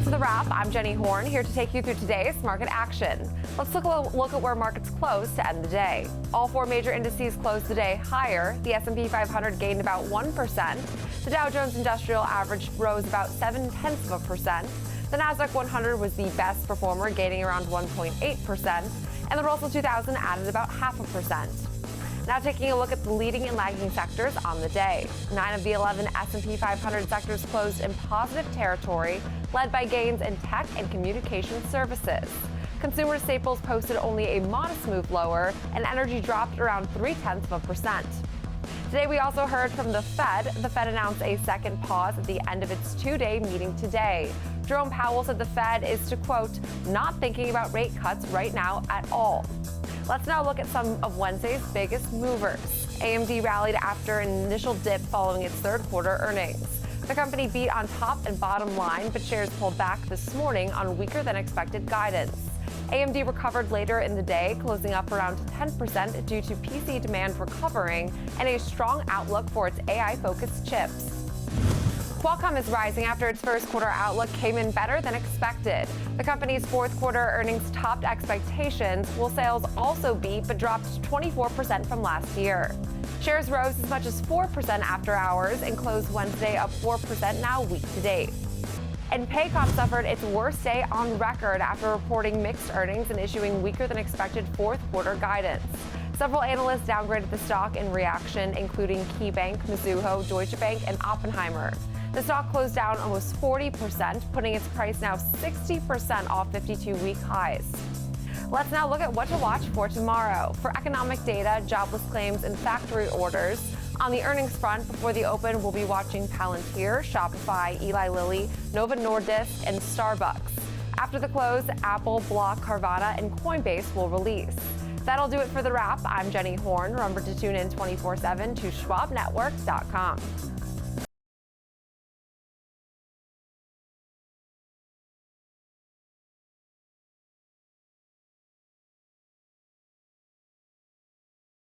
to The Wrap. I'm Jenny Horn, here to take you through today's market action. Let's look at where markets closed to end the day. All four major indices closed the day higher. The S&P 500 gained about 1%. The Dow Jones Industrial Average rose about 0.7%. The Nasdaq 100 was the best performer, gaining around 1.8%. And the Russell 2000 added about 0.5%. Now taking a look at the leading and lagging sectors on the day. 9 of the 11 S&P 500 sectors closed in positive territory, led by gains in tech and communication services. Consumer staples posted only a modest move lower, and energy dropped around 0.3%. Today, we also heard from the Fed. The Fed announced a second pause at the end of its two-day meeting today. Jerome Powell said the Fed is to, quote, not thinking about rate cuts right now at all. Let's now look at some of Wednesday's biggest movers. AMD rallied after an initial dip following its third quarter earnings. The company beat on top and bottom line, but shares pulled back this morning on weaker than expected guidance. AMD recovered later in the day, closing up around 10% due to PC demand recovering and a strong outlook for its AI-focused chips. Qualcomm is rising after its first quarter outlook came in better than expected. The company's fourth quarter earnings topped expectations, while sales also beat but dropped 24% from last year. Shares rose as much as 4% after hours and closed Wednesday up 4% now week to date. And Paycom suffered its worst day on record after reporting mixed earnings and issuing weaker than expected fourth quarter guidance. Several analysts downgraded the stock in reaction, including KeyBank, Mizuho, Deutsche Bank, and Oppenheimer. The stock closed down almost 40%, putting its price now 60% off 52-week highs. Let's now look at what to watch for tomorrow. For economic data, jobless claims, and factory orders. On the earnings front, before the open, we'll be watching Palantir, Shopify, Eli Lilly, Novo Nordisk, and Starbucks. After the close, Apple, Block, Carvana, and Coinbase will release. That'll do it for The Wrap. I'm Jenny Horn. Remember to tune in 24/7 to SchwabNetwork.com.